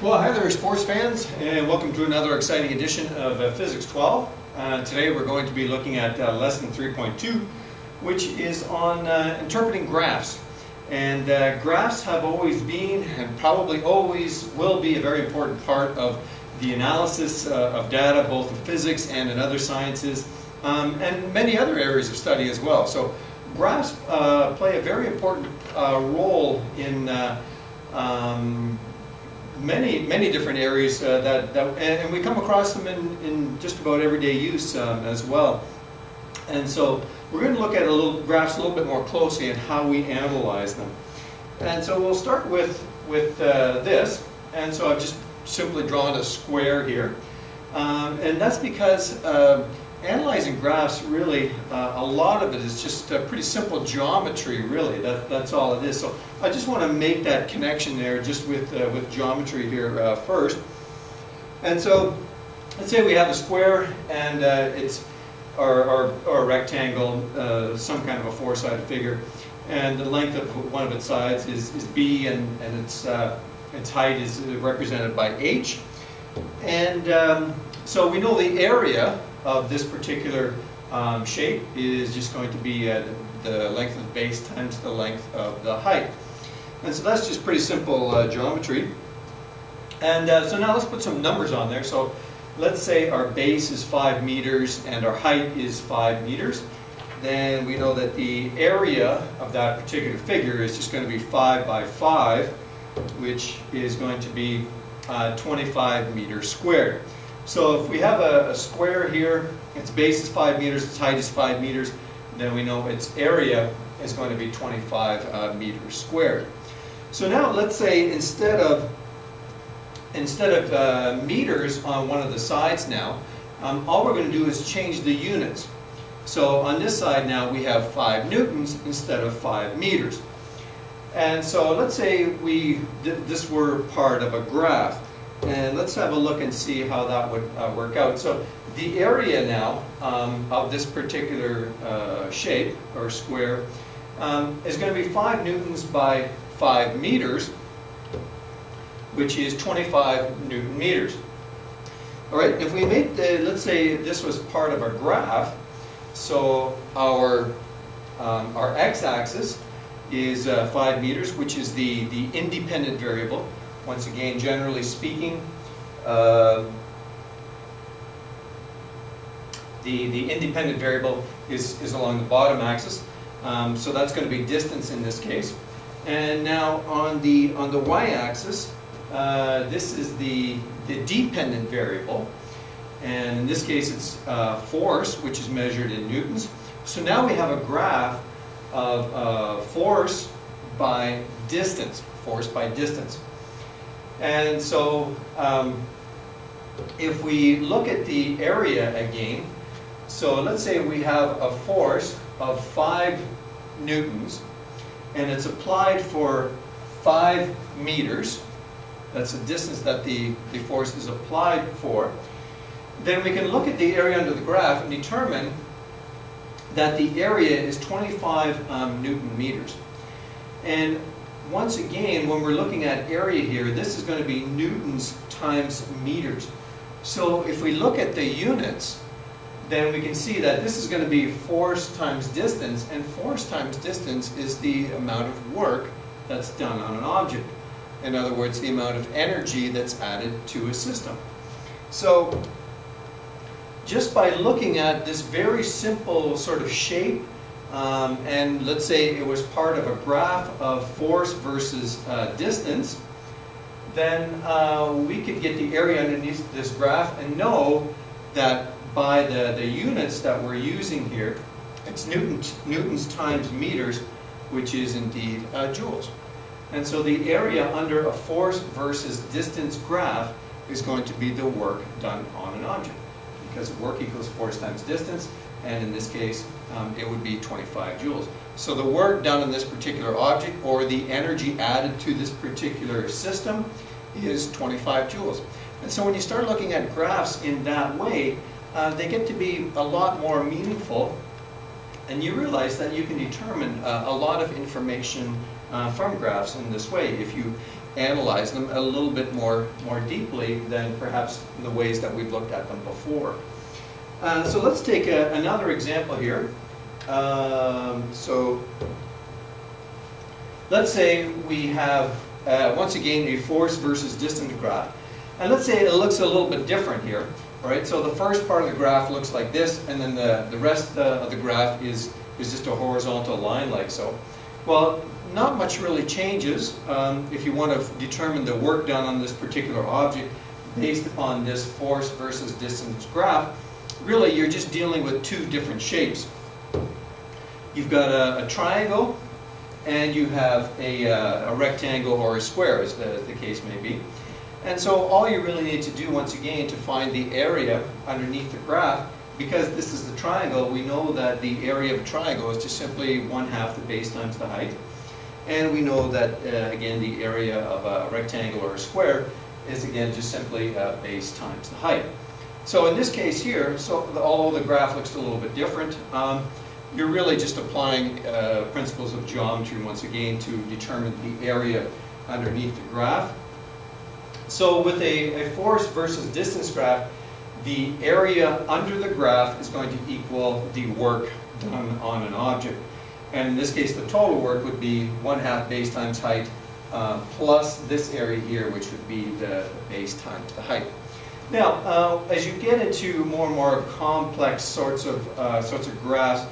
Well, hi there, sports fans, and welcome to another exciting edition of Physics 12. Today we're going to be looking at lesson 3.2, which is on interpreting graphs. And graphs have always been, and probably always will be, a very important part of the analysis of data, both in physics and in other sciences, and many other areas of study as well. So graphs play a very important role in many different areas and we come across them in just about everyday use as well. And so we're going to look at graphs a little bit more closely and how we analyze them. And so we'll start with this. And so I've just simply drawn a square here. And that's because analyzing graphs, really, a lot of it is just pretty simple geometry, really. That's all it is. So I just want to make that connection there just with geometry here first. And so let's say we have a square and it's or a rectangle, some kind of a four-sided figure, and the length of one of its sides is b, and its height is represented by h. And so we know the area of this particular shape is just going to be the length of the base times the length of the height. And so that's just pretty simple geometry. And so now let's put some numbers on there. So let's say our base is 5 meters and our height is 5 meters. Then we know that the area of that particular figure is just going to be 5 by 5, which is going to be 25 meters squared. So if we have a square here, its base is 5 meters, its height is 5 meters, then we know its area is going to be 25 meters squared. So now let's say instead of meters on one of the sides now, all we're going to do is change the units. So on this side now we have 5 newtons instead of 5 meters. And so let's say this were part of a graph. And let's have a look and see how that would work out. So the area now of this particular shape or square is going to be 5 newtons by 5 meters, which is 25 newton meters. All right, if we made let's say this was part of a graph, so our x-axis is 5 meters, which is the independent variable. Once again, generally speaking, the independent variable is along the bottom axis, so that's going to be distance in this case. And now on the y-axis, this is the dependent variable, and in this case it's force, which is measured in newtons. So now we have a graph of force by distance. And so if we look at the area again, so let's say we have a force of 5 newtons and it's applied for 5 meters. That's the distance that the force is applied for. Then we can look at the area under the graph and determine that the area is 25 newton meters. And once again, when we're looking at area here, this is going to be newtons times meters. So if we look at the units, then we can see that this is going to be force times distance, and force times distance is the amount of work that's done on an object. In other words, the amount of energy that's added to a system. So just by looking at this very simple sort of shape, and let's say it was part of a graph of force versus distance, then we could get the area underneath this graph and know that by the units that we're using here, it's newtons times meters, which is indeed joules. And so the area under a force versus distance graph is going to be the work done on an object, because work equals force times distance, and in this case it would be 25 joules. So the work done on this particular object, or the energy added to this particular system, is 25 joules. And so when you start looking at graphs in that way, they get to be a lot more meaningful, and you realize that you can determine a lot of information from graphs in this way if you analyze them a little bit more deeply than perhaps the ways that we've looked at them before. So let's take another example here. So let's say we have, once again, a force versus distance graph. And let's say it looks a little bit different here. All right, so the first part of the graph looks like this, and then the rest of the graph is just a horizontal line like so. Well, not much really changes if you want to determine the work done on this particular object based upon this force versus distance graph. Really, you're just dealing with two different shapes. You've got a triangle, and you have a rectangle or a square, as the case may be. And so all you really need to do, once again, to find the area underneath the graph, because this is the triangle, we know that the area of a triangle is just simply 1/2 the base times the height. And we know that, again, the area of a rectangle or a square is, again, just simply base times the height. So in this case here, although the graph looks a little bit different, you're really just applying principles of geometry, once again, to determine the area underneath the graph. So with a force versus distance graph, the area under the graph is going to equal the work done on an object. And in this case, the total work would be 1/2 base times height plus this area here, which would be the base times the height. Now, as you get into more and more complex sorts of graphs,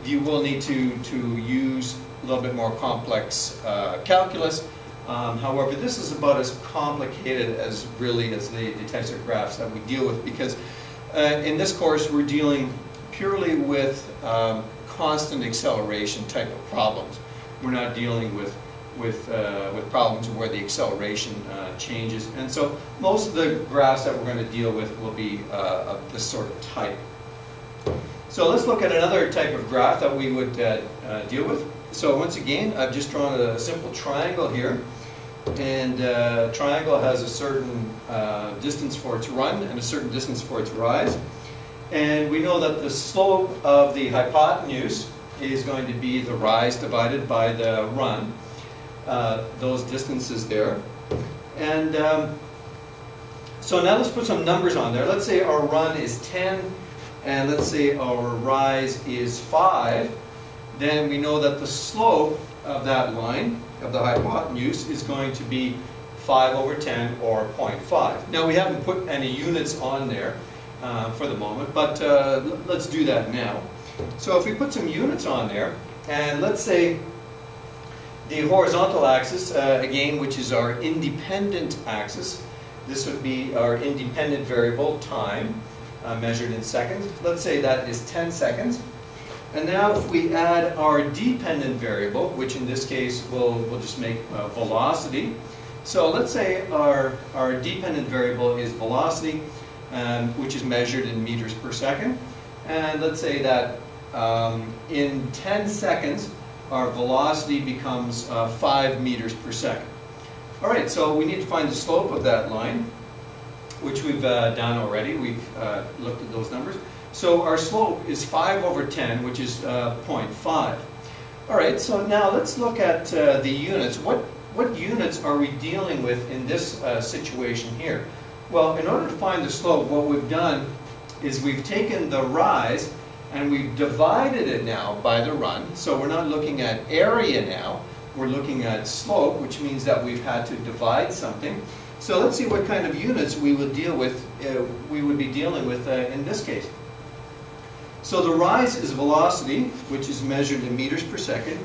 you will need to use a little bit more complex calculus. However, this is about as complicated as the types of graphs that we deal with, because in this course we're dealing purely with constant acceleration type of problems. We're not dealing with problems where the acceleration changes, and so most of the graphs that we're going to deal with will be of this sort of type. So let's look at another type of graph that we would deal with. So once again, I've just drawn a simple triangle here, and triangle has a certain distance for its run and a certain distance for its rise. And we know that the slope of the hypotenuse is going to be the rise divided by the run, those distances there. And so now let's put some numbers on there. Let's say our run is 10, and let's say our rise is 5. Then we know that the slope of that line, of the hypotenuse, is going to be 5/10 or 0.5. Now we haven't put any units on there for the moment, but let's do that now. So if we put some units on there, and let's say the horizontal axis, again, which is our independent axis, this would be our independent variable, time, measured in seconds. Let's say that is 10 seconds. And now if we add our dependent variable, which in this case we'll just make velocity. So let's say our dependent variable is velocity, which is measured in meters per second. And let's say that in 10 seconds, our velocity becomes 5 meters per second. All right, so we need to find the slope of that line, which we've done already. We've looked at those numbers. So our slope is 5/10, which is 0.5. All right, so now let's look at the units. What units are we dealing with in this situation here? Well, in order to find the slope, what we've done is we've taken the rise and we've divided it now by the run. So we're not looking at area now, we're looking at slope, which means that we've had to divide something. So let's see what kind of units we would deal with. We would be dealing with in this case. So the rise is velocity, which is measured in meters per second,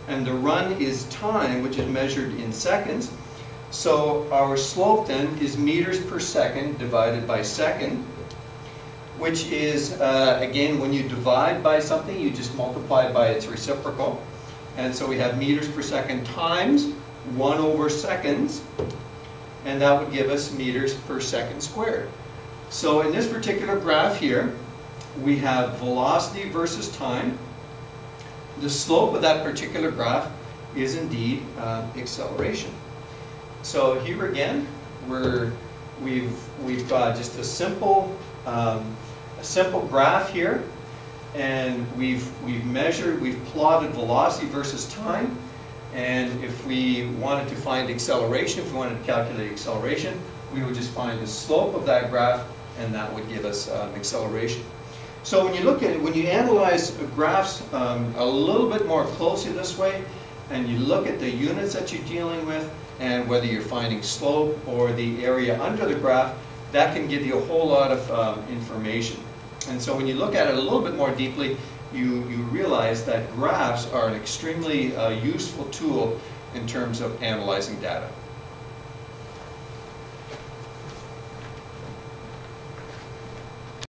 and the run is time, which is measured in seconds. So our slope then is meters per second divided by second, which is, again, when you divide by something, you just multiply by its reciprocal. And so we have meters per second times 1/seconds, and that would give us meters per second squared. So in this particular graph here, we have velocity versus time. The slope of that particular graph is indeed acceleration. So here again, we've got just a simple graph here, and we've plotted velocity versus time, And if we wanted to find acceleration, if we wanted to calculate acceleration, we would just find the slope of that graph, and that would give us acceleration. So when you look at it, when you analyze graphs a little bit more closely this way, and you look at the units that you're dealing with, and whether you're finding slope or the area under the graph, that can give you a whole lot of information. And so when you look at it a little bit more deeply, you realize that graphs are an extremely useful tool in terms of analyzing data.